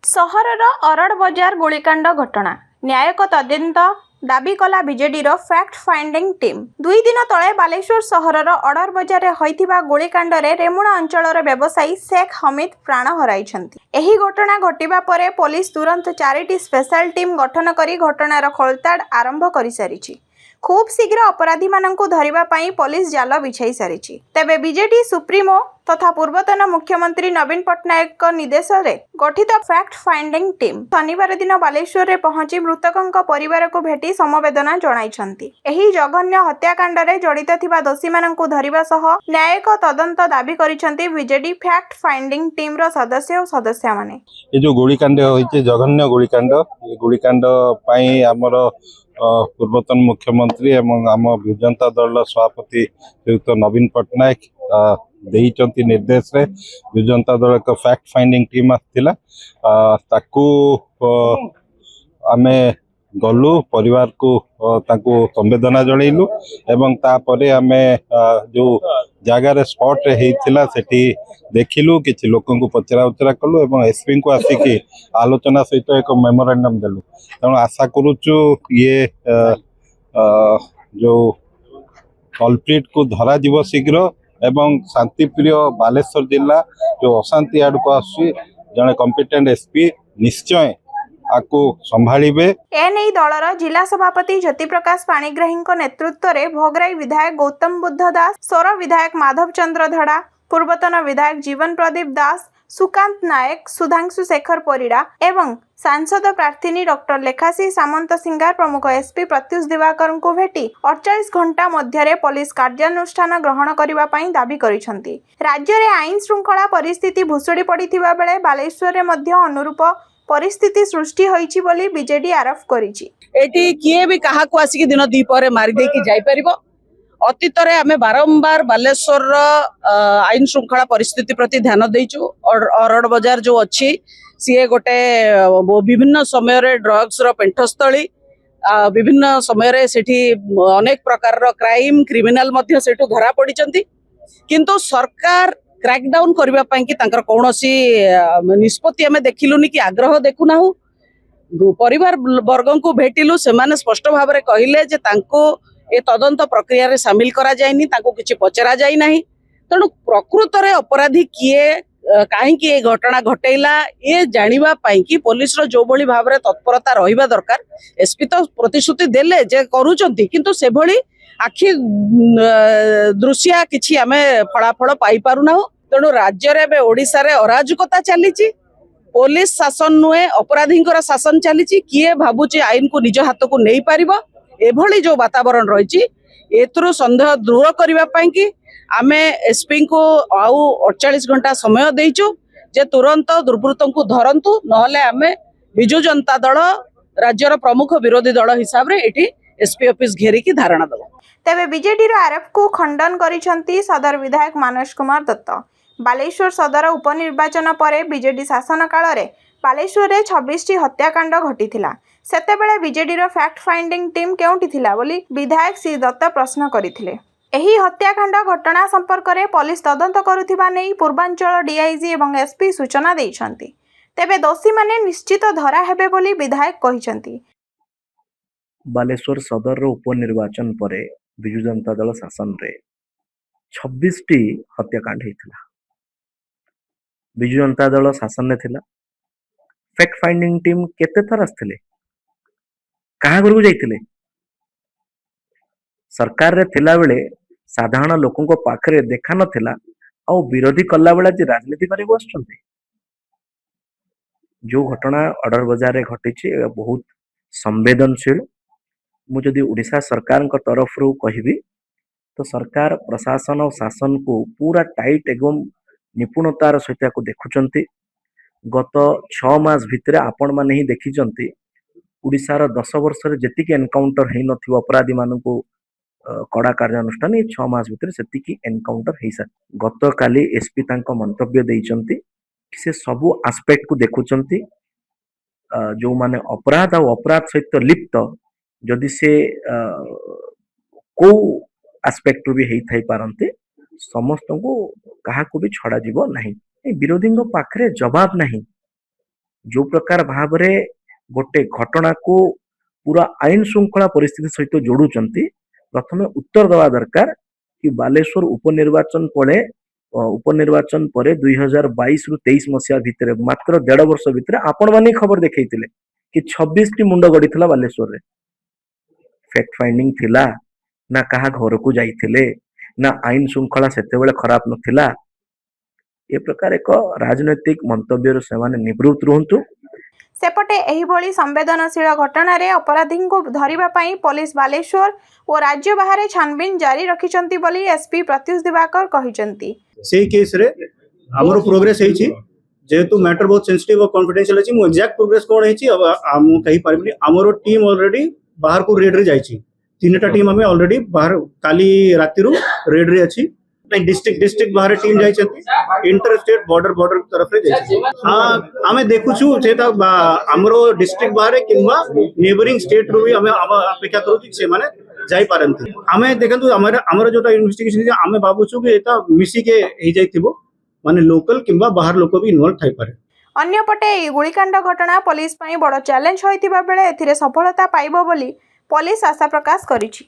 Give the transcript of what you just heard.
सहरर अरड़ बजार गोलीकांड घटना न्यायिक तदंत दाबी कला बीजेडीर फैक्ट फाइंडिंग टीम 2 दिन तले बालेश्वर सहरर अड़र बजार होइथिबा गोलीकांड रे रेमुणा अंचलर व्यवसायी शेख हमीद प्राण हराइछन्ति। एही घटना घटिबा परे पुलिस तुरंत 4टी स्पेशल टीम गठन करी घटनार खोलताड़ आरंभ करि सारिछि। खूब शीघ्र अपराधी मानंकु धरिबा पई पुलिस जाल बिछाई सारिछि। तेबे बीजेडी सुप्रीमो तथा पूर्वतन मुख्यमंत्री नवीन पट्टनायक निर्देश में गठित फैक्ट फाइंडिंग टीम शनिवार दिन बालेश्वर रे पहुंची मृतकों परिवार को भेटी समवेदना जणाइछन्ति। एही जघन्य हत्याकांड रे जड़ित थिबा दोषी मानंकु धरिबा सह न्यायिक तदंत दाबी करिछन्ति बीजेडी फैक्ट फाइंडिंग टीम रो सदस्य और सदस्य माने। ये जो गोलीकांड होइचे जघन्य गोलीकांड ये गोलीकांड पई हमर पूर्वतन मुख्यमंत्री एवं आम विजु जनता दल सभापति श्रीयुक्त नवीन पट्टनायक देइचंती निर्देश रे विजु जनता दल एक फैक्ट फाइंडिंग टीम आथिला ताकू आमे गलु परिवार को ताकू संवेदना जणैलु एवं तापरे आमे जो जगार स्पॉट रे हेइथिला सेठी देखिलु किछि लोकन को पचरा उचरा कलु एवं एसपी को आसिकी आलोचना सहित एक मेमोरेंडम देलु। तेणु आशा करूचु ये जो कल्प्रिट को धरा जीव शीघ्र एवं शांतिप्रिय बालेश्वर जिला जो अशांति आड़ को आसुची जने कॉम्पिटेंट एसपी निश्चय आकु संभाळिबे। एने दलर जिला सभापति ज्योति प्रकाश पाणिग्राही नेतृत्व में भोगराई विधायक गौतम बुद्ध दास, सोर विधायक माधव चंद्र धड़ा, पूर्वतन विधायक जीवन प्रदीप दास, सुकांत नायक, सुधांशु शेखर परिड़ा एवं सांसद प्रार्थी डॉक्टर लेखासी सामंत सिंगार प्रमुख एसपी प्रत्युष दिवाकर को भेटी 48 घंटा मध्य पुलिस कार्यानुष्ठान ग्रहण करने दाबी करिसेंति। राज्य में आईन श्रृंखला परिस्थिति भुशुड़ी पड़िथिबा बेले बालेश्वर में मध्य अनुरूप परिस्थिति सृष्टि होईछि बोली बीजेडी आरोप करिछि। एटी किए भी काहा को आसिक दिन दीपरे मारी दे कि जाई परिबो। अतीत रे हमें बारंबार बालेश्वर आईन श्रृंखला परिस्थिति प्रति ध्यान देइछु। अरड़ बाजार जो अच्छी सी गोटे विभिन्न समय रे ड्रग्स रो पेंठस्थली विभिन्न समय रे सेठी अनेक प्रकार रो क्राइम क्रिमिनल मध्य सेठु धरा पड़िचंती किंतु सरकार क्रैकडाउन करबा पई कि तांकर कोनोसी निष्पत्ति हमें देखिलुनी कि आग्रह देखुना परिवार वर्गों को भेटिलु से माने स्पष्ट भाव में कहले जे तांको ए तदंत प्रक्रिया रे शामिल करा जायनी तांको किछि पचरा जाय नाही। तेणु प्रकृत रे अपराधी किए काहे कि ए घटना घटेला ए जानिबा पई कि पुलिस रो जो भली भाव में तत्परता रहिबा दरकार। एसपी तो प्रतिश्रुति देले जे करूचंती किंतु से भली आखि दृश्य किछि आमे फलाफल पाई पारुना। तेणु राज्य रे ओडिसा रे अराजकता चलीची पुलिस शासन नुहे अपराधी शासन चलीची किए भाबुची आईन को निज हाथ को नहीं पारिबो एभली जो वातावरण रही एथुरु संदेह दूर करबा पई कि आमे एसपी को आउ 48 घंटा समय देइचु जे तुरंत दुर्बृत्तों को धरंतु नहले आमे विजु जनता दल राज्यर प्रमुख विरोधी दल हिसाब रे एटी एसपी ऑफिस घेरी की धारणा दबो। तेबे बीजेडी आरोप को खंडन करिसेंति सदर विधायक मनोज कुमार दत्त। बालेश्वर सदर उपनिर्वाचन पर बीजेडी शासन काल रे बालेश्वर रे 26टी हत्याकांड घटिथिला। सेतेबेले बीजेडी फैक्ट फाइंडिंग टीम केउंटी थिला बोली विधायक श्री दत्त प्रश्न करथिले। एही हत्याकांड घटना संपर्क में पुलिस तदंत करुथिबा नै पूर्वांचल डीआईजी एवं एसपी सूचना दैछन्ति। तेबे दोषी माने निश्चित धरा हेबे बोली विधायक कहिसन्ति। बालेश्वर सदर उपनिर्वाचन पर विजु जनता दल शासन रे 26टी हत्याकांड होता। विजु जनता दल शासन ने थिला। फैक्ट फाइंडिंग टीम केते थर आसथिले कहा घर को जाइथिले सरकार रे थिला बेले साधारण लोकों को पाखरे देखा नथिला आ विरोधी कला बेला जे राजनीति करे बसचंती। जो घटना अडर बाजार रे घटिछि बहुत संवेदनशील। मु जदि उड़ीसा सरकार को तरफ रू कहबी तो सरकार प्रशासन और शासन को पूरा टाइट एवं निपुणतार सहित को देखुचंती। गत 6 मास भितर आपण माने ही देखिचंती उड़ीसार 10 वर्ष रे जेतिकी एनकाउंटर हेई नथिबो अपराधी मानकू कड़ा कार्यानुष्ठान ये 6 मास भितर सेतिकी एनकाउंटर हेई सा। गत काली एसपी तांको मंतव्य देइचंती से सबु एस्पेक्ट को देखुचंती। जो माने अपराध और अपराध सहित लिप्त जदि से को एस्पेक्ट भी हेई थाई पारंते समस्त को कहा को भी छड़ा जीव नहीं। विरोधी पाखरे जवाब नहीं। जो प्रकार भावरे गोटे घटना को पूरा आईन श्रृंखला परिस्थिति सहित जोड़ुचंती प्रथमे उत्तर देवा दरकार कि बालेश्वर उपनिर्वाचन पर 2022 रु 23 मसीहा भितर मात्र 1.5 वर्ष भितर आपण माने खबर देखैतिले कि 26 टी मुंड गड़ीथिला बालेश्वर रे फैक्ट फाइंडिंग थिला ना कहा घर को जाइथिले ना आईन श्रृंखला सेतेबेले खराब नथिला ए प्रकार एक राजनैतिक मंतव्य से निवृत्त रुहंतु। सेपटे एहिभଳି संवेदनशील घटना रे अपराधी को धरिबा पई पुलिस बालेश्वर और राज्य बाहर छानबीन जारी रखिचंती बोली एसपी प्रत्युष दिवाकर कहिचंती। सेही केस रे हमरो प्रोग्रेस हेछि जेहेतु मैटर बहुत सेंसिटिव और कॉन्फिडेंशियल अछि मु एग्जैक्ट प्रोग्रेस कोन हेछि अब हम कहि पारबनी। हमरो टीम ऑलरेडी बाहर को रेड रे जाइछि तीनटा टीम हमें ऑलरेडी बाहर काली राति रु रेड रे अछि डिस्ट्रिक्ट बाहर टीम जाइछथि इंटर स्टेट बॉर्डर तरफ रे जाइछि। हां हमें देखुछु सेटा हमरो डिस्ट्रिक्ट बाहर किंबा नेबरिंग स्टेट रु भी हमें अपेक्षा करू कि से माने जाई पारंती। हमें देखंतु हमर जोटा इन्वेस्टिगेशन हमें भाबुछु कि एटा मिसी के हे जाइथिबो माने लोकल किंबा बाहर लोक भी इन्वॉल्व थाई पारे। अन्यपटे ई गुलिकांड घटना पुलिस पई बड़ चैलेंज होइतिबा बेले एथिरे सफलता पाइबो बोली पुलिस आशा प्रकाश करिछि।